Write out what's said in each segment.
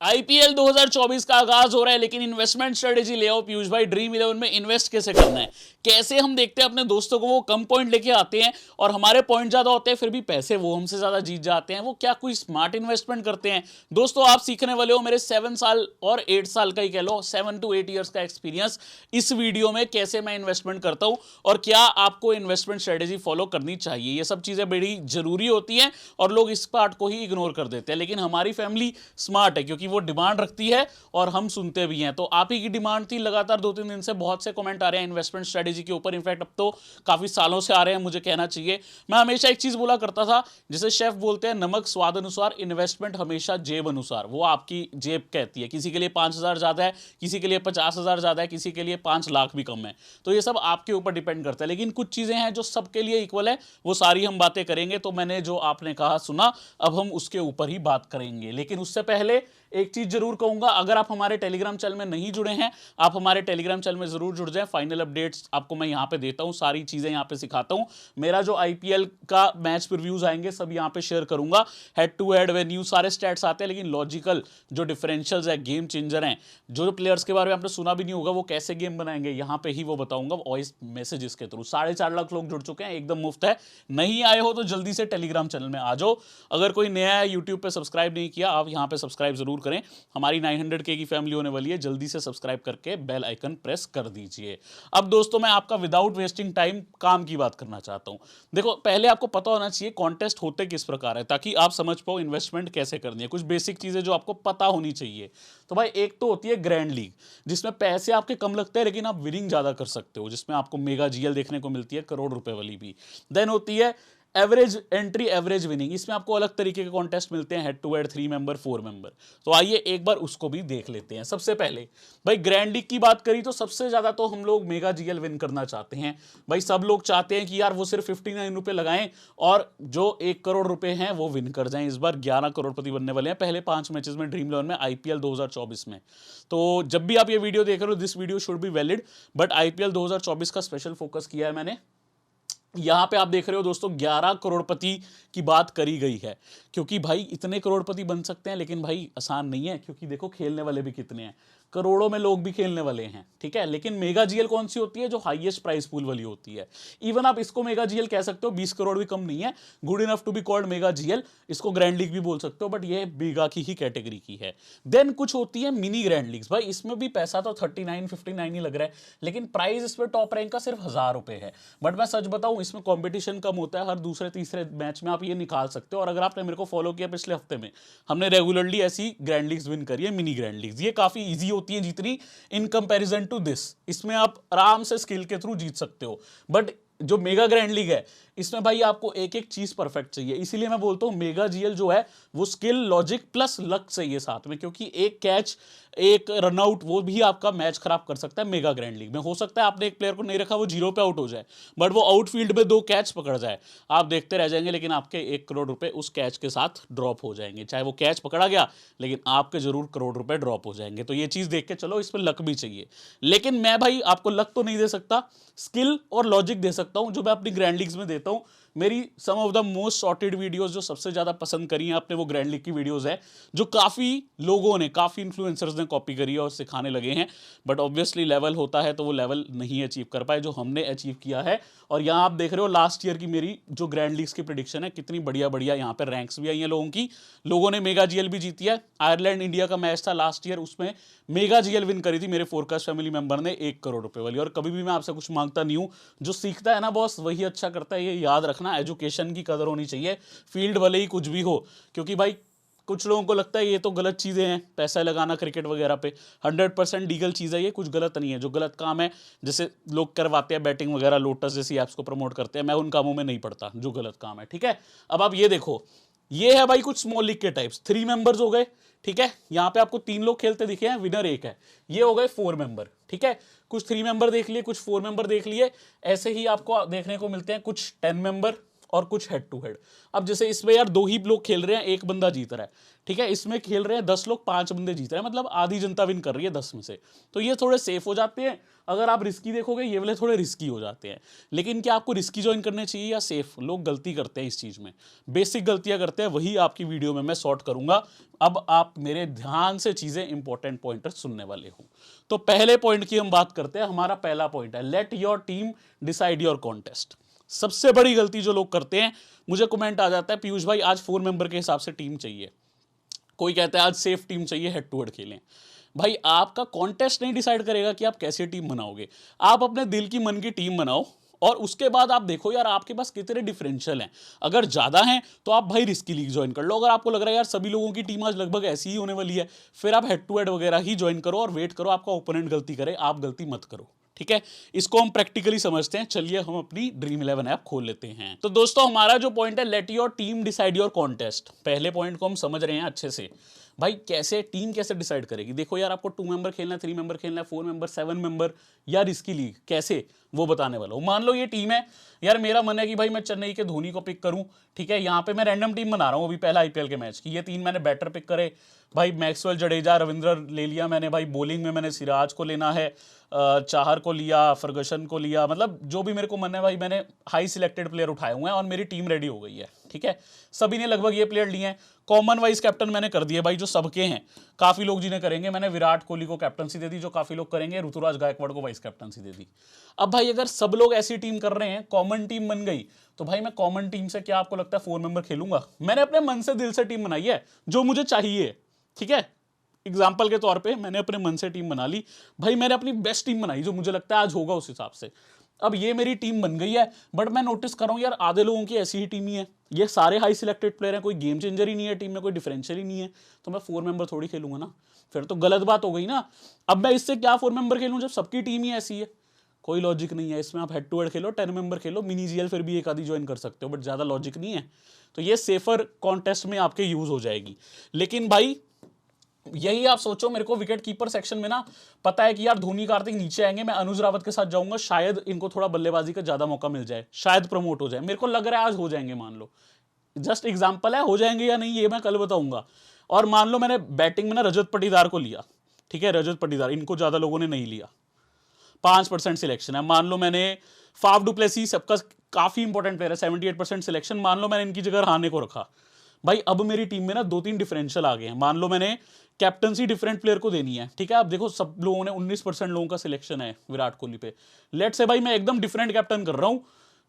IPL 2024 का आगाज हो रहा है, लेकिन इन्वेस्टमेंट स्ट्रेटेजी ले आओ पीयूष भाई। ड्रीम 11 में इन्वेस्ट कैसे करना है, कैसे हम देखते हैं अपने दोस्तों को वो कम पॉइंट लेके आते हैं और हमारे पॉइंट ज्यादा होते हैं, फिर भी पैसे वो हमसे ज्यादा जीत जाते हैं। वो क्या कोई स्मार्ट इन्वेस्टमेंट करते हैं? दोस्तों आप सीखने वाले हो मेरे 7 साल और 8 साल का ही कह लो, 7 to 8 ईयर्स का एक्सपीरियंस इस वीडियो में, कैसे मैं इन्वेस्टमेंट करता हूं और क्या आपको इन्वेस्टमेंट स्ट्रेटेजी फॉलो करनी चाहिए। ये सब चीजें बड़ी जरूरी होती हैं और लोग इस पार्ट को ही इग्नोर कर देते हैं। लेकिन हमारी फैमिली स्मार्ट है क्योंकि वो डिमांड रखती है और हम सुनते भी हैं। तो आप ही की डिमांड थी, लगातार 2-3 दिन से बहुत से कमेंट आ रहे हैं इन्वेस्टमेंट स्ट्रेटेजी के ऊपर। इनफैक्ट अब तो काफी सालों से आ रहे हैं, मुझे कहना चाहिए। मैं हमेशा एक चीज बोला करता था, जिसे शेफ बोलते हैं नमक स्वाद अनुसार, इन्वेस्टमेंट हमेशा जेब अनुसार। वो आपकी जेब कहती है, किसी के लिए 5,000 ज्यादा है, किसी के लिए 50,000 ज्यादा है, किसी के लिए 5 लाख भी कम है। तो ये सब आपके ऊपर डिपेंड करता है। लेकिन कुछ चीजें हैं जो सबके लिए इक्वल है, वो सारी हम बातें करेंगे। तो मैंने जो आपने कहा सुना, अब हम उसके ऊपर ही बात करेंगे। लेकिन उससे पहले एक चीज जरूर कहूंगा, अगर आप हमारे टेलीग्राम चैनल में नहीं जुड़े हैं, आप हमारे टेलीग्राम चैनल में जरूर जुड़ जाएं। फाइनल अपडेट्स आपको मैं यहां पे देता हूं, सारी चीजें यहां पे सिखाता हूं। मेरा जो आईपीएल का मैच रिव्यूज आएंगे सब यहां पे शेयर करूंगा। हेड टू हेड वेन्यू सारे स्टैट्स आते हैं, लेकिन लॉजिकल जो डिफरेंशियल्स है, गेम चेंजर हैं, जो प्लेयर्स के बारे में आपने सुना भी नहीं होगा वो कैसे गेम बनाएंगे, यहां पे ही वो बताऊंगा वॉइस मैसेजेस के थ्रू। 4.5 लाख लोग जुड़ चुके हैं, एकदम मुफ्त है। नहीं आए हो तो जल्दी से टेलीग्राम चैनल में आ जाओ। अगर कोई नया है, यूट्यूब पे सब्सक्राइब नहीं किया, आप यहां पे सब्सक्राइब जरूर करें। हमारी 900K की फैमिली होने वाली है, जल्दी से सब्सक्राइब करके बेल आइकन प्रेस कर दीजिए। अब दोस्तों मैं आपका विदाउट वेस्टिंग टाइम काम की बात करना चाहता हूं। देखो, पहले आपको पता होना चाहिए कॉन्टेस्ट होते किस प्रकार है, ताकि आप समझ पाओ इन्वेस्टमेंट कैसे करनी है। कुछ बेसिक चीजें जो आपको पता होनी चाहिए। तो भाई एक तो होती है ग्रैंड लीग, जिसमें पैसे आपके कम लगते हैं लेकिन आप विनिंग ज्यादा कर सकते हो, जिसमें आपको मेगा जीएल देखने को मिलती है, करोड़ रुपए वाली भी। देन होती है एवरेज एंट्री, एवरेज विनिंग। इसमें आपको अलग तरीके के कॉन्टेस्ट मिलते हैं, head to head, 3 member, 4 member. तो आइए एक बार उसको भी देख लेते हैं। सबसे पहले भाई ग्रैंड लीग की बात करी तो सबसे ज्यादा तो हम लोग मेगा जीएल विन करना चाहते हैं। भाई सब लोग चाहते हैं कि यार वो सिर्फ 59 रुपए लगाएं और जो 1 करोड़ रुपए हैं वो विन कर जाएं। इस बार 11 करोड़पति बनने वाले हैं पहले 5 मैचेस में ड्रीम 11 में, आईपीएल 2024 में। तो जब भी आप ये वीडियो देख रहे हो, this video should be valid, but IPL 2024 का स्पेशल फोकस किया है मैंने। यहां पे आप देख रहे हो दोस्तों 11 करोड़पति की बात करी गई है, क्योंकि भाई इतने करोड़पति बन सकते हैं, लेकिन भाई आसान नहीं है, क्योंकि देखो खेलने वाले भी कितने हैं, करोड़ों में लोग भी खेलने वाले हैं, ठीक है। लेकिन मेगा जीएल कौन सी होती है? जो हाईएस्ट प्राइस पूल वाली होती है। इवन आप इसको मेगा जीएल कह सकते हो, 20 करोड़ भी कम नहीं है, good enough to be called mega GL. इसको ग्रैंड लीग भी बोल सकते हो, बट ये मेगा की ही कैटेगरी की है। देन कुछ होती है मिनी ग्रैंड लीग्स। भाई इसमें भी पैसा तो 39-59 ही लग रहा है, लेकिन प्राइस इसमें टॉप रैंक का सिर्फ 1,000 रुपए है। बट मैं सच बताऊं, इसमें कॉम्पिटिशन कम होता है, हर दूसरे तीसरे मैच में आप ये निकाल सकते हो। और अगर आपने मेरे को फॉलो किया पिछले हफ्ते में, हमने रेगुलरली ऐसी ग्रैंड लीग्स विन करी है, मिनी ग्रैंड लीग्स। ये काफी इजी होती है जीतनी इन कंपैरिजन टू दिस। इसमें आप आराम से स्किल के थ्रू जीत सकते हो। बट जो मेगा ग्रैंड लीग है, इसमें भाई आपको एक एक चीज परफेक्ट चाहिए। इसीलिए मैं बोलता हूं मेगा जीएल जो है वो स्किल, लॉजिक प्लस लक चाहिए साथ में, क्योंकि एक कैच, एक रनआउट, वो भी आपका मैच खराब कर सकता है। मेगा ग्रैंड लीग में हो सकता है आपने एक प्लेयर को नहीं रखा, वो 0 पे आउट हो जाए, बट वो आउटफील्ड में 2 कैच पकड़ जाए, आप देखते रह जाएंगे, लेकिन आपके 1 करोड़ रुपए उस कैच के साथ ड्रॉप हो जाएंगे। चाहे वो कैच पकड़ा गया, लेकिन आपके जरूर करोड़ रुपए ड्रॉप हो जाएंगे। तो ये चीज देख के चलो, इसमें लक भी चाहिए। लेकिन मैं भाई आपको लक तो नहीं दे सकता, स्किल और लॉजिक दे सकता हूं, जो मैं अपनी ग्रैंड लीग्स में देता हूं। मेरी some of the most shorted videos जो सबसे ज्यादा पसंद करी हैं आपने, वो ग्रैंड लीग की वीडियोस है, जो काफी लोगों ने, काफी इन्फ्लुएंसर्स ने कॉपी करी है और सिखाने लगे हैं। बट ऑब्वियसली लेवल होता है, तो वो लेवल नहीं अचीव कर पाए जो हमने अचीव किया है। और यहां आप देख रहे हो लास्ट ईयर की मेरी जो ग्रैंड लीग्स की प्रेडिक्शन है, कितनी बढ़िया बढ़िया यहां पर रैंक्स भी आई हैं लोगों की। लोगों ने मेगा जीएल भी जीती है। आयरलैंड इंडिया का मैच था लास्ट ईयर, उसमें मेगा जीएल विन करी थी मेरे फोरकास्ट फैमिली मेंबर ने, 1 करोड़ रुपए वाली। और कभी भी मैं आपसे कुछ मांगता नहीं हूं, जो सीखता है ना बॉस, वही अच्छा करता है। ये याद रखना, एजुकेशन की कदर होनी चाहिए, फील्ड भले ही कुछ भी हो। क्योंकि भाई कुछ लोगों को लगता है ये तो गलत चीज़ें हैं, पैसा लगाना क्रिकेट वगैरह पे, 100% लीगल चीज़ है ये, कुछ गलत नहीं है। जो गलत काम है, जैसे लोग करवाते हैं बैटिंग वगैरह, लोटस जैसी ऐप्स को प्रमोट करते हैं, मैं उन कामों में नहीं पड़ता जो गलत काम है, ठीक है। अब आप ये देखो, ये है भाई कुछ स्मॉल लीग के टाइप्स। 3 मेंबर्स हो गए, ठीक है। यहां पे आपको 3 लोग खेलते दिखे हैं, विनर 1 है। ये हो गए 4 मेंबर, ठीक है। कुछ 3 मेंबर देख लिए, कुछ 4 मेंबर देख लिए। ऐसे ही आपको देखने को मिलते हैं कुछ 10 मेंबर, और कुछ हेड टू हेड। अब जैसे इसमें यार 2 ही लोग खेल रहे हैं, एक बंदा जीत रहा है, ठीक है, इसमें खेल रहे हैं 10 लोग, 5 बंदे जीत रहे हैं, मतलब आधी जनता विन कर रही है 10 में से, तो ये थोड़े सेफ हो जाते हैं। अगर आप रिस्की देखोगे ये वाले थोड़े रिस्की हो जाते हैं। लेकिन क्या आपको रिस्की ज्वाइन करने चाहिए या सेफ? लोग गलती करते हैं इस चीज़ में, बेसिक गलतियां करते हैं, वही आपकी वीडियो में मैं सॉर्ट करूंगा। अब आप मेरे ध्यान से चीज़ें इंपॉर्टेंट पॉइंटर सुनने वाले हो। तो पहले पॉइंट की हम बात करते हैं। हमारा पहला पॉइंट है let your team decide your contest. सबसे बड़ी गलती जो लोग करते हैं, मुझे कमेंट आ जाता है पीयूष भाई आज 4 मेंबर के हिसाब से टीम चाहिए, कोई कहता है आज सेफ टीम चाहिए, हेड टू हेड खेलें। भाई आपका कॉन्टेस्ट नहीं डिसाइड करेगा कि आप कैसे टीम बनाओगे। आप अपने दिल की मन की टीम बनाओ और उसके बाद आप देखो यार आपके पास कितने डिफरेंशियल हैं। अगर ज़्यादा हैं तो आप भाई रिस्की लीग ज्वाइन कर लो। अगर आपको लग रहा है यार सभी लोगों की टीम आज लगभग ऐसी ही होने वाली है, फिर आप हेड टू हेड वगैरह ही ज्वाइन करो और वेट करो आपका ओपोनेंट गलती करे, आप गलती मत करो। ठीक है, इसको हम प्रैक्टिकली समझते हैं। चलिए हम अपनी ड्रीम 11 ऐप खोल लेते हैं। तो दोस्तों हमारा जो पॉइंट है let your team decide your contest, पहले पॉइंट को हम समझ रहे हैं अच्छे से। भाई कैसे टीम कैसे डिसाइड करेगी? देखो यार आपको 2 मेंबर खेलना है, 3 मेंबर खेलना है, 4 मेंबर, 7 मेंबर या रिस्की लीग, कैसे वो बताने वाला हूं। मान लो ये टीम है यार, मेरा मन है कि भाई मैं चेन्नई के धोनी को पिक करूं, ठीक है, यहां पे मैं रैंडम टीम बना रहा हूं अभी पहला आईपीएल के मैच की। ये 3 मैंने बैटर पिक करे, भाई मैक्सवेल, जडेजा, रविंद्र ले लिया मैंने। भाई बॉलिंग में मैंने सिराज को लेना है, चाहर को लिया, फर्गसन को लिया, मतलब जो भी मेरे को मन है भाई मैंने हाई सिलेक्टेड प्लेयर उठाए हुए हैं और मेरी टीम रेडी हो गई है। ठीक है, सभी ने लगभग ये प्लेयर लिए हैं। कॉमन वाइस कैप्टन मैंने कर दिए भाई जो सबके हैं, काफी लोग जिन्हें करेंगे। मैंने विराट कोहली को कैप्टनसी दे दी जो काफी लोग करेंगे, ऋतुराज गायकवाड़ को वाइस कैप्टनसी दे दी। अब भाई अगर सब लोग ऐसी टीम कर रहे हैं, कॉमन टीम बन गई, तो भाई मैं कॉमन टीम से क्या आपको लगता है 4 मेंबर खेलूंगा? मैंने अपने मन से दिल से टीम बनाई है जो मुझे चाहिए। ठीक है, एग्जाम्पल के तौर पे मैंने अपने मन से टीम बना ली, भाई मैंने अपनी बेस्ट टीम बनाई जो मुझे लगता है आज होगा उस हिसाब से। अब ये मेरी टीम बन गई है, बट मैं नोटिस कर रहा हूं यार आधे लोगों की ऐसी ही टीम ही है, ये सारे हाई सिलेक्टेड प्लेयर हैं, कोई गेम चेंजर ही नहीं है टीम में, कोई डिफरेंशियल ही नहीं है, तो मैं 4 मेंबर थोड़ी खेलूंगा ना, फिर तो गलत बात हो गई ना। अब मैं इससे क्या 4 मेंबर खेलूं जब सबकी टीम ही ऐसी है? कोई लॉजिक नहीं है इसमें। आप head to head Khelo, 10 member Khelo, mini GL फिर भी एक आधी ज्वाइन कर सकते हो, बट ज्यादा लॉजिक नहीं है। तो ये सेफर कॉन्टेस्ट में आपके यूज हो जाएगी। लेकिन भाई यही आप सोचो, मेरे को विकेट कीपर सेक्शन में ना पता है कि यार धोनी कार्तिक नीचे आएंगे, मैं अनुज रावत के साथ जाऊंगा, शायद इनको थोड़ा बल्लेबाजी का ज्यादा मौका मिल जाए, शायद प्रमोट हो जाए। मेरे को लग रहा है आज हो जाएंगे, मान लो, जस्ट एग्जांपल है, हो जाएंगे या नहीं ये मैं कल बताऊंगा। और मान लो मैंने बैटिंग में ना रजत पाटीदार को लिया, ठीक है, रजत पाटीदार, इनको ज्यादा लोगों ने नहीं लिया, 5% सिलेक्शन है। मान लो मैंने फाफ डु प्लेसिस, सबका काफी इंपॉर्टेंट प्लेयर है, 78% सिलेक्शन, मान लो मैंने इनकी जगह रहाणे को रखा। भाई अब मेरी टीम में ना 2-3 डिफरेंशियल आ गए हैं। मान लो मैंने कैप्टनसी डिफरेंट प्लेयर को देनी है, ठीक है, अब देखो सब लोगों ने 19% लोगों का सिलेक्शन है विराट कोहली पे। लेट से भाई मैं एकदम डिफरेंट कैप्टन कर रहा हूं,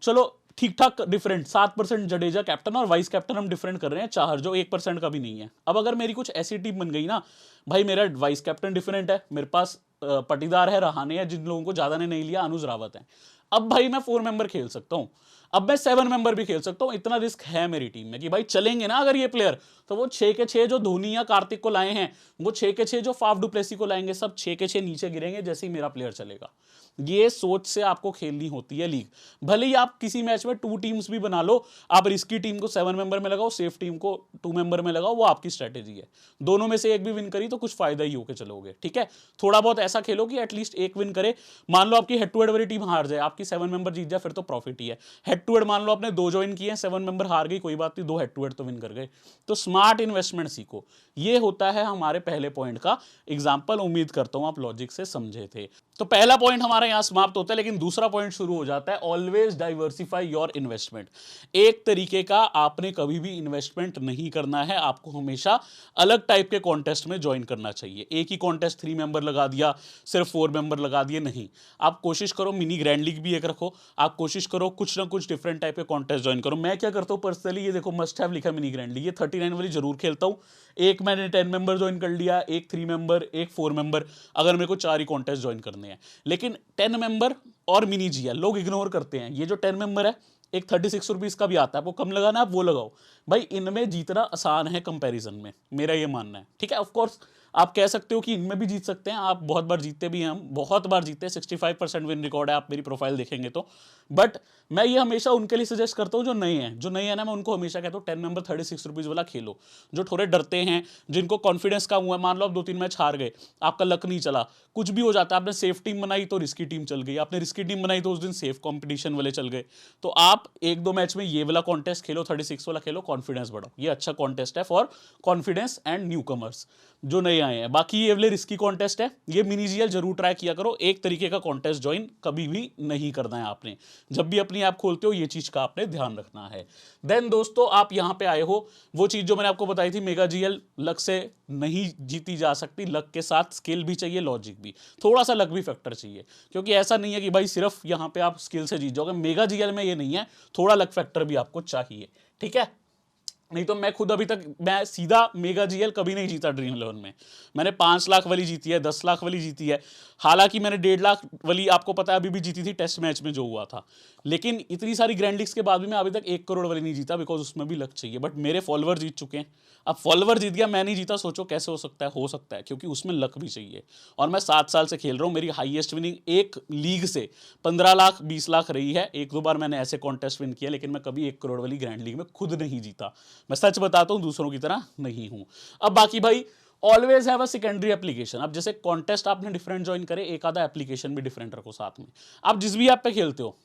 चलो ठीक ठाक डिफरेंट, 7% जडेजा कैप्टन और वाइस कैप्टन हम डिफरेंट कर रहे हैं, चाहर जो 1% का भी नहीं है। अब अगर मेरी कुछ ऐसी टीम बन गई ना, भाई मेरा वाइस कैप्टन डिफरेंट है, मेरे पास पाटीदार है, रहाणे है, जिन लोगों को ज्यादा ने नहीं लिया, अनुज रावत है। अब भाई मैं 4 मेंबर खेल सकता हूं, अब मैं 7 मेंबर भी खेल सकता हूं। इतना रिस्क है मेरी टीम में कि भाई चलेंगे ना अगर ये प्लेयर, तो वो 6 के 6 जो धोनी या कार्तिक को लाए हैं, वो 6 के 6 जो फाफ डु प्लेसी को लाएंगे, सब 6 के 6 नीचे गिरेंगे जैसे ही मेरा प्लेयर चलेगा। ये सोच से आपको खेलनी होती है लीग। भले ही आप किसी मैच में 2 टीम्स भी बना लो, आप रिस्की टीम को 7 मेंबर में लगाओ, सेफ टीम को 2 मेंबर में लगाओ, वो आपकी स्ट्रेटेजी है। दोनों में से एक भी विन करी तो कुछ फायदा ही होकर चलोगे। ठीक है, थोड़ा बहुत ऐसा खेलो कि एटलीस्ट एक विन करे। मान लो आपकी हेड टू हेड वाली टीम हार जाए, आपकी 7 मेंबर जीत जाए, फिर तो प्रॉफिट ही है। हेड टू हेड मान लो आपने 2 ज्वाइन किए हैं, 7 मेंबर हार गई, कोई बात नहीं, 2 हेड टू हेड तो विन कर गए। तो स्मार्ट इन्वेस्टमेंट सीखो, ये होता है हमारे पहले पॉइंट का एग्जाम्पल। उम्मीद करता हूं आप लॉजिक से समझे थे। तो पहला पॉइंट हमारा यहां समाप्त होता है, लेकिन दूसरा पॉइंट शुरू हो जाता है, ऑलवेज डाइवर्सिफाई योर इन्वेस्टमेंट। एक तरीके का आपने कभी भी इन्वेस्टमेंट नहीं करना है, आपको हमेशा अलग टाइप के कॉन्टेस्ट में ज्वाइन करना चाहिए। एक ही कॉन्टेस्ट 3 मेंबर लगा दिया, सिर्फ 4 मेंबर लगा दिए, नहीं। आप कोशिश करो मिनी ग्रैंड लीग भी एक रखो, आप कोशिश करो कुछ ना कुछ डिफरेंट टाइप के कॉन्टेस्ट ज्वाइन करो। मैं क्या करता हूं पर्सनली, ये देखो मस्ट हैव लिखा मिनी ग्रैंड लीग, ये 39 वाली जरूर खेलता हूं। एक मैंने 10 मेंबर ज्वाइन कर लिया, एक 3 मेंबर, एक 4 मेंबर, अगर मेरे को 4 ही कॉन्टेस्ट ज्वाइन करने हैं। लेकिन 10 मेंबर और मिनी जीएल लोग इग्नोर करते हैं। ये जो 10 मेंबर है, एक 36 रुपीज का भी आता है, आपको कम लगाना है आप वो लगाओ। भाई इनमें जीतना आसान है कंपैरिजन में, मेरा ये मानना है। ठीक है, ऑफ कोर्स आप कह सकते हो कि इनमें भी जीत सकते हैं, आप बहुत बार जीतते भी हैं, हम बहुत बार जीते हैं, 65% विन रिकॉर्ड है आप मेरी प्रोफाइल देखेंगे तो। बट मैं ये हमेशा उनके लिए सजेस्ट करता हूँ जो नए हैं ना, मैं उनको हमेशा कहता हूँ 10 नंबर 36 रुपीज़ वाला खेलो। जो थोड़े डरते हैं, जिनको कॉन्फिडेंस कम हुआ है, मान लो आप 2-3 मैच हार गए, आपका लक नहीं चला, कुछ भी हो जाता है, आपने सेफ टीम बनाई तो रिस्की टीम चल गई, आपने रिस्की टीम बनाई तो उस दिन सेफ कॉम्पिटिशन वाले चल गए, तो आप 1-2 मैच में ये वाला कॉन्टेस्ट खेलो, 36 वाला खेलो, कॉन्फिडेंस बढ़ाओ। ये अच्छा कॉन्टेस्ट है for confidence and new commerce जो नए आए हैं। बाकी ये वाले रिस्की कॉन्टेस्ट है, ये मिनी जीएल जरूर ट्राई किया करो। एक तरीके का कॉन्टेस्ट ज्वाइन कभी भी नहीं करना है आपने, जब भी अपनी ऐप खोलते हो ये चीज का आपने ध्यान रखना है। देन दोस्तों आप यहां पे आए हो, वो चीज जो मैंने आपको बताई थी, मेगा जीएल लक से नहीं जीती जा सकती, लक के साथ स्किल भी चाहिए, लॉजिक भी, थोड़ा सा लक भी फैक्टर चाहिए, क्योंकि ऐसा नहीं है कि भाई सिर्फ यहां पे आप स्किल से जीत जाओगे। मेगा जीएल में ये नहीं है, थोड़ा लक फैक्टर भी आपको चाहिए, ठीक है। नहीं तो मैं खुद अभी तक मैं सीधा मेगा जीएल कभी नहीं जीता ड्रीम 11 में। मैंने 5 लाख वाली जीती है, 10 लाख वाली जीती है, हालांकि मैंने 1.5 लाख वाली आपको पता है अभी भी जीती थी टेस्ट मैच में जो हुआ था। लेकिन इतनी सारी ग्रैंड लीग्स के बाद भी मैं अभी तक 1 करोड़ वाली नहीं जीता, बिकॉज उसमें भी लक चाहिए। बट मेरे फॉलोअर जीत चुके हैं, अब फॉलोअर जीत गया, मैं नहीं जीता, सोचो कैसे हो सकता है? हो सकता है क्योंकि उसमें लक भी चाहिए। और मैं 7 साल से खेल रहा हूँ, मेरी हाईएस्ट विनिंग एक लीग से 15 लाख 20 लाख रही है। 1-2 बार मैंने ऐसे कॉन्टेस्ट विन किया, लेकिन मैं कभी 1 करोड़ वाली ग्रैंड लीग में खुद नहीं जीता। मैं सच बताता हूं, दूसरों की तरह नहीं हूं। अब बाकी भाई always have a secondary application. अब जैसे कॉन्टेस्ट आपने डिफरेंट ज्वाइन करे, एक आधा एप्लीकेशन भी डिफरेंट रखो साथ में। आप जिस भी ऐप पे खेलते हो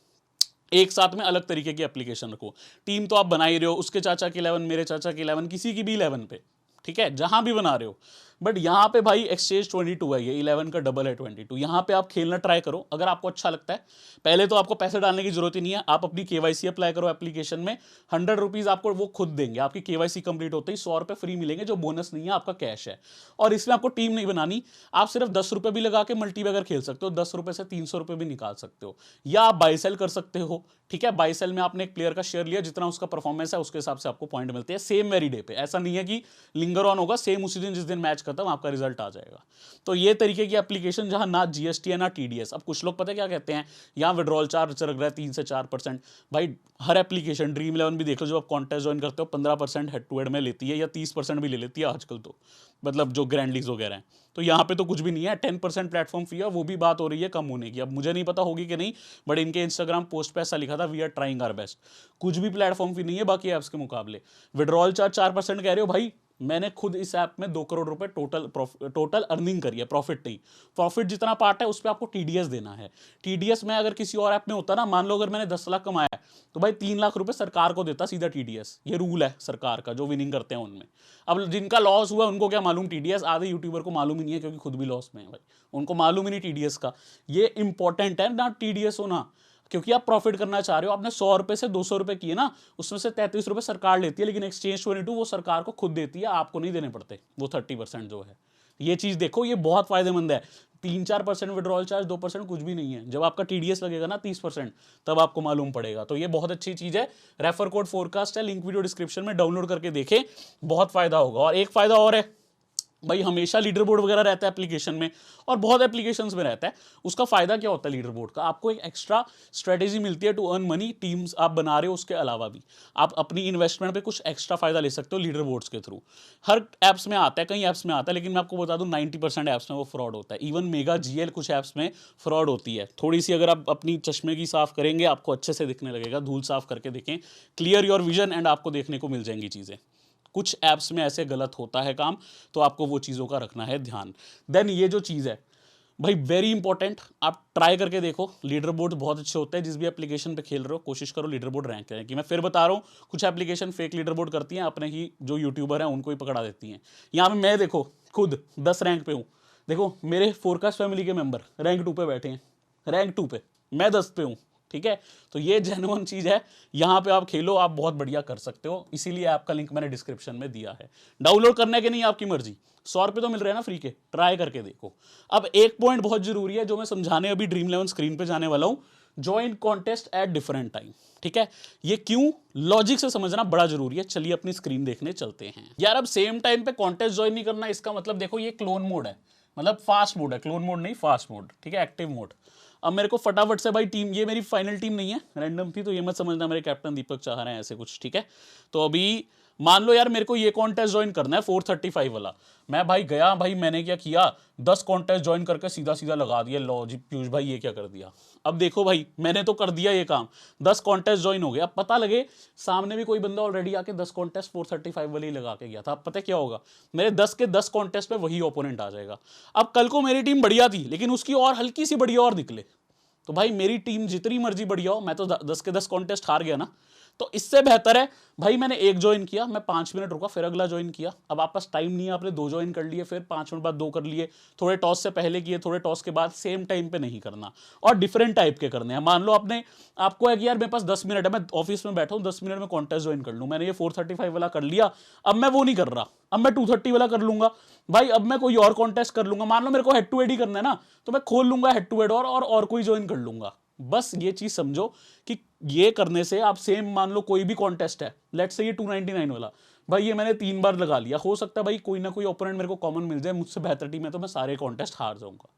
एक साथ में अलग तरीके की एप्लीकेशन रखो। टीम तो आप बना ही रहे हो, उसके चाचा की 11, मेरे चाचा की 11, किसी की भी 11 पे, ठीक है, जहां भी बना रहे हो। बट यहां पे भाई एक्सचेंज 22 है, ये 11 का डबल है 22। यहां पे आप खेलना ट्राई करो अगर आपको अच्छा लगता है। पहले तो आपको पैसे डालने की जरूरत ही नहीं है, आप अपनी केवाईसी अप्लाई करो एप्लीकेशन में, 100 रुपीज आपको वो खुद देंगे। आपकी केवाईसी कंप्लीट होते ही 100 रुपए फ्री मिलेंगे, जो बोनस नहीं है, आपका कैश है। और इसमें आपको टीम नहीं बनानी, आप सिर्फ 10 रुपए भी लगा के मल्टीबैगर खेल सकते हो, 10 रुपए से 300 रुपए भी निकाल सकते हो, या आप बाई सेल कर सकते हो, ठीक है। बाई सेल में आपने एक प्लेयर का शेयर लिया, जितना उसका परफॉर्मेंस है उसके हिसाब से आपको पॉइंट मिलते हैं सेम वेरी डे पे। ऐसा नहीं है कि लिंगर ऑन होगा, सेम उसी दिन जिस दिन मैच खत्म आपका रिजल्ट आ जाएगा। तो ये तरीके की एप्लीकेशन जहां ना जीएसटी है ना टीडीएस। अब कुछ लोग पता है क्या कहते हैं, यहां विड्रॉल चार्ज लग रहा है 3 से 4%। भाई हर एप्लीकेशन ड्रीम 11 भी देख लो, जब आप कॉन्टेस्ट ज्वाइन करते हो 15% हेड टू हेड में लेती है, या 30% भी ले लेती है आजकल तो, मतलब जो ग्रैंड लीग्स वगैरह हैं। तो यहाँ पे तो कुछ भी नहीं है, 10% प्लेटफॉर्म फी है, वो भी बात हो रही है कम होने की। अब मुझे नहीं पता होगी कि नहीं, बट इनके इंस्टाग्राम पोस्ट पे ऐसा लिखा था, we are trying our best. कुछ भी प्लेटफॉर्म फी नहीं है बाकी ऐप्स के मुकाबले। विड्रॉल चार्ज 4% कह रहे हो भाई, मैंने खुद इस ऐप में 2 करोड़ रुपए टोटल अर्निंग करी है, प्रॉफिट नहीं। प्रॉफिट जितना पार्ट है उस पर आपको टीडीएस देना है। टीडीएस में अगर किसी और ऐप में होता ना, मान लो अगर मैंने 10 लाख कमाया तो भाई 3 लाख रुपए सरकार को देता सीधा टीडीएस। ये रूल है सरकार का, जो विनिंग करते हैं उनमें। अब जिनका लॉस हुआ उनको क्या मालूम टीडीएस, आधे यूट्यूबर को मालूम ही नहीं है क्योंकि खुद भी लॉस में है भाई, उनको मालूम ही नहीं टीडीएस का। ये इंपॉर्टेंट है ना टीडीएस होना, क्योंकि आप प्रॉफिट करना चाह रहे हो। आपने 100 रुपए से 200 रुपए किए ना, उसमें से 33 रुपए सरकार लेती है, लेकिन एक्सचेंज 22 वो सरकार को खुद देती है, आपको नहीं देने पड़ते वो 30% जो है। ये चीज देखो, ये बहुत फायदेमंद है। 3-4% विड्रॉल चार्ज, 2% कुछ भी नहीं है। जब आपका टीडीएस लगेगा ना 30%, तब आपको मालूम पड़ेगा। तो ये बहुत अच्छी चीज है। रेफर कोड फोरकास्ट है, लिंक वीडियो डिस्क्रिप्शन में, डाउनलोड करके देखें, बहुत फायदा होगा। और एक फायदा और है भाई, हमेशा लीडर बोर्ड वगैरह रहता है एप्लीकेशन में, और बहुत एप्लीकेशंस में रहता है। उसका फायदा क्या होता है लीडर बोर्ड का, आपको एक एक्स्ट्रा स्ट्रेटेजी मिलती है टू अर्न मनी। टीम्स आप बना रहे हो, उसके अलावा भी आप अपनी इन्वेस्टमेंट पे कुछ एक्स्ट्रा फायदा ले सकते हो लीडर बोर्ड्स के थ्रू। हर ऐप्स में आता है, कई ऐप्स में आता है, लेकिन मैं आपको बता दूं 90% ऐप्स में वो फ्रॉड होता है। इवन मेगा जीएल कुछ ऐप्स में फ्रॉड होती है। थोड़ी सी अगर आप अपनी चश्मे की साफ करेंगे, आपको अच्छे से दिखने लगेगा, धूल साफ करके देखें, क्लियर योर विजन, एंड आपको देखने को मिल जाएंगी चीज़ें। कुछ ऐप्स में ऐसे गलत होता है काम, तो आपको वो चीज़ों का रखना है ध्यान। देन ये जो चीज़ है भाई वेरी इंपॉर्टेंट, आप ट्राई करके देखो। लीडर बोर्ड बहुत अच्छे होते हैं, जिस भी एप्लीकेशन पे खेल रहे हो कोशिश करो लीडर बोर्ड रैंक करें। कि मैं फिर बता रहा हूँ, कुछ एप्लीकेशन फेक लीडर बोर्ड करती हैं, अपने ही जो यूट्यूबर हैं उनको ही पकड़ा देती हैं। यहाँ पे मैं देखो खुद 10 रैंक पे हूँ, देखो मेरे फोरकास्ट फैमिली के मेंबर रैंक 2 पे बैठे हैं, रैंक 2 पे, मैं 10 पे हूँ, ठीक है। तो ये जेन्युइन चीज है, यहां पे आप खेलो, आप बहुत बढ़िया कर सकते हो। इसीलिए ऐप का लिंक मैंने डिस्क्रिप्शन में दिया है। डाउनलोड करने के नहीं आपकी मर्जी, 100 रुपए तो मिल रहे हैं ना फ्री के, ट्राई करके देखो। अब एक पॉइंट बहुत जरूरी है जो मैं समझाने अभी ड्रीम 11 स्क्रीन पे जाने वाला हूं, join contest at different time, ठीक है। ये क्यों, लॉजिक से समझना बड़ा जरूरी है। चलिए अपनी स्क्रीन देखने चलते हैं यार। अब सेम टाइम पे कॉन्टेस्ट ज्वाइन नहीं करना, इसका मतलब देखो ये क्लोन मोड है, मतलब फास्ट मोड है, क्लोन मोड नहीं फास्ट मोड, ठीक है, एक्टिव मोड। अब मेरे को फटाफट से भाई टीम, ये मेरी फाइनल टीम नहीं है, रैंडम थी, तो ये मत समझना मेरे कैप्टन दीपक चाह रहे हैं ऐसे कुछ, ठीक है। तो अभी मान लो यार मेरे को ये कॉन्टेस्ट ज्वाइन करना है 435 वाला, मैं भाई गया, भाई मैंने क्या किया, 10 कॉन्टेस्ट ज्वाइन करके सीधा सीधा लगा दिया, लो जी पीयूष भाई ये क्या कर दिया। अब देखो भाई मैंने तो कर दिया ये काम, 10 कॉन्टेस्ट ज्वाइन हो गया, अब पता लगे सामने भी कोई बंदा ऑलरेडी आके 10 कॉन्टेस्ट 435 वाले ही लगा के गया था, अब पता क्या होगा, मेरे 10 के 10 कॉन्टेस्ट में वही ओपोनेंट आ जाएगा। अब कल को मेरी टीम बढ़िया थी लेकिन उसकी और हल्की सी बढ़िया और निकले, तो भाई मेरी टीम जितनी मर्जी बढ़िया हो, मैं तो 10 के 10 कॉन्टेस्ट हार गया ना। तो इससे बेहतर है भाई मैंने एक ज्वाइन किया, मैं 5 मिनट रुका, फिर अगला ज्वाइन किया। अब आपके पास टाइम नहीं है, आपने 2 ज्वाइन कर लिए, फिर 5 मिनट बाद 2 कर लिए, थोड़े टॉस से पहले किए, थोड़े टॉस के बाद, सेम टाइम पे नहीं करना और डिफरेंट टाइप के करने हैं। मान लो आपको है कि यार मेरे पास 10 मिनट है, मैं ऑफिस में बैठा हूँ, 10 मिनट में कॉन्टेस्ट ज्वाइन कर लूँ, मैंने ये 435 वाला कर लिया, अब मैं वो नहीं कर रहा, अब मैं 230 वाला कर लूंगा भाई, अब मैं कोई और कॉन्टेस्ट कर लूंगा। मान लो मेरे को हेड टू हेड ही करना है ना, तो मैं खोल लूंगा हेड टू हेड और कोई ज्वाइन कर लूंगा। बस ये चीज समझो कि ये करने से आप सेम, मान लो कोई भी कॉन्टेस्ट है, लेट्स से ये 299 वाला, भाई ये मैंने 3 बार लगा लिया, हो सकता है भाई कोई ना कोई ओपोनेंट मेरे को कॉमन मिल जाए, मुझसे बेहतर टीम है तो मैं सारे कॉन्टेस्ट हार जाऊंगा।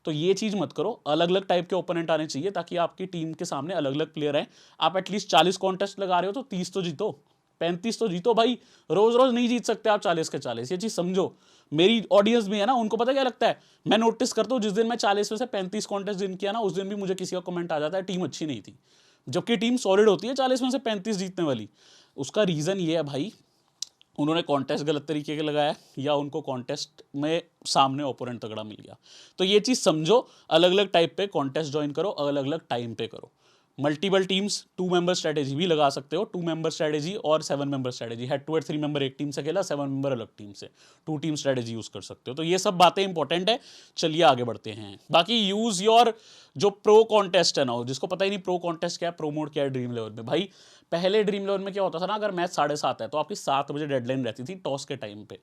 तो ये चीज मत करो, अलग अलग टाइप के ओपोनेंट आने चाहिए ताकि आपकी टीम के सामने अलग अलग प्लेयर हैं। आप एटलीस्ट 40 कॉन्टेस्ट लगा रहे हो तो 30 तो जीतो, 35 तो जीतो भाई, रोज रोज नहीं जीत सकते आप 40 के 40, ये चीज समझो। मेरी ऑडियंस भी है ना, उनको पता क्या लगता है, मैं नोटिस करता हूँ जिस दिन मैं 40 में से 35 कॉन्टेस्ट जिन किया ना, उस दिन भी मुझे किसी का कमेंट आ जाता है टीम अच्छी नहीं थी, जबकि टीम सॉलिड होती है 40 में से 35 जीतने वाली। उसका रीजन ये है भाई, उन्होंने कॉन्टेस्ट गलत तरीके के लगाया या उनको कॉन्टेस्ट में सामने ओपोनेंट तगड़ा मिल गया। तो ये चीज़ समझो, अलग अलग टाइप पे कॉन्टेस्ट ज्वाइन करो, अलग अलग टाइम पे करो। मल्टीपल टीम्स 2 मेंबर स्ट्रेटेजी भी लगा सकते हो, 2 मेंबर स्ट्रेटेजी और 7 member strategy, head to head 3 member एक टीम से खेला, 7 मेंबर अलग टीम से, 2 टीम स्ट्रेटेजी यूज कर सकते हो। तो ये सब बातें इंपॉर्टेंट है। चलिए आगे बढ़ते हैं। बाकी यूज योर जो प्रो कॉन्टेस्ट है ना, जिसको पता ही नहीं प्रो कॉन्टेस्ट क्या है, प्रो मोड क्या है ड्रीम लेवल में, भाई पहले ड्रीम लेवल में क्या होता था ना, अगर मैच 7:30 है तो आपकी 7 बजे डेडलाइन रहती थी टॉस के टाइम पे,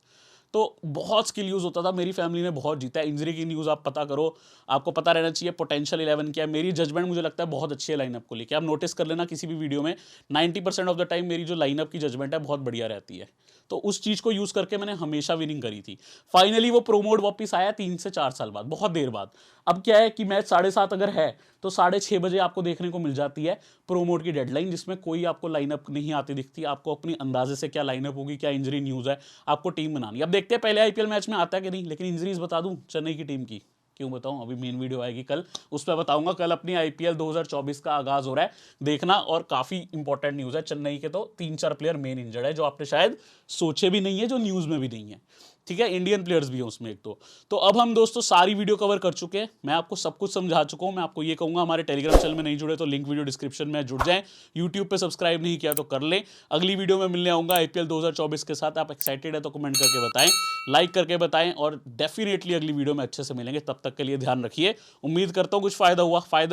तो बहुत स्किल यूज होता था, मेरी फैमिली ने बहुत जीता है। इंजरी की न्यूज़ आप पता करो, आपको पता रहना चाहिए पोटेंशियल 11 क्या है। मेरी जजमेंट मुझे लगता है बहुत अच्छी है लाइनअप को लेकर, आप नोटिस कर लेना किसी भी वीडियो में 90% ऑफ द टाइम मेरी जो लाइनअप की जजमेंट है बहुत बढ़िया रहती है। तो उस चीज़ को यूज़ करके मैंने हमेशा विनिंग करी थी। फाइनली वो प्रोमोड वापस आया 3 से 4 साल बाद, बहुत देर बाद। अब क्या है कि मैच 7:30 अगर है तो 6:30 बजे आपको देखने को मिल जाती है प्रोमोड की डेडलाइन, जिसमें कोई आपको लाइनअप नहीं आती दिखती, आपको अपनी अंदाजे से क्या लाइनअप होगी, क्या इंजरी न्यूज़ है, आपको टीम बनानी। अब देखते हैं पहले आईपीएल मैच में आता है कि नहीं, लेकिन इंजरीज बता दूं चेन्नई की टीम की, क्यों बताऊं, अभी मेन वीडियो आएगी कल, उस पर बताऊंगा। कल अपनी आईपीएल 2024 का आगाज हो रहा है, देखना, और काफी इंपॉर्टेंट न्यूज़ है। चेन्नई के तो 3-4 प्लेयर मेन इंजर्ड है, जो आपने शायद सोचे भी नहीं है, जो न्यूज़ में भी नहीं है, ठीक है, इंडियन प्लेयर्स भी हैं उसमें एक दो। तो अब हम दोस्तों सारी वीडियो कवर कर चुके हैं, मैं आपको सब कुछ समझा चुका हूं। मैं आपको ये कहूंगा, हमारे टेलीग्राम चैनल में नहीं जुड़े तो लिंक वीडियो डिस्क्रिप्शन में, जुड़ जाएं। यूट्यूब पे सब्सक्राइब नहीं किया तो कर लें। अगली वीडियो में मिलने आऊंगा आईपीएल 2024 के साथ। आप एक्साइटेड है तो कमेंट करके बताएं, लाइक करके बताएं, और डेफिनेटली अगली वीडियो में अच्छे से मिलेंगे। तब तक के लिए ध्यान रखिए। उम्मीद करता हूँ कुछ फायदा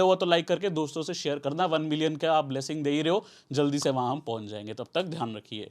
हुआ तो लाइक करके दोस्तों से शेयर करना। 1 मिलियन का आप ब्लेसिंग दे ही रहे हो, जल्दी से वहां हम पहुंच जाएंगे। तब तक ध्यान रखिए।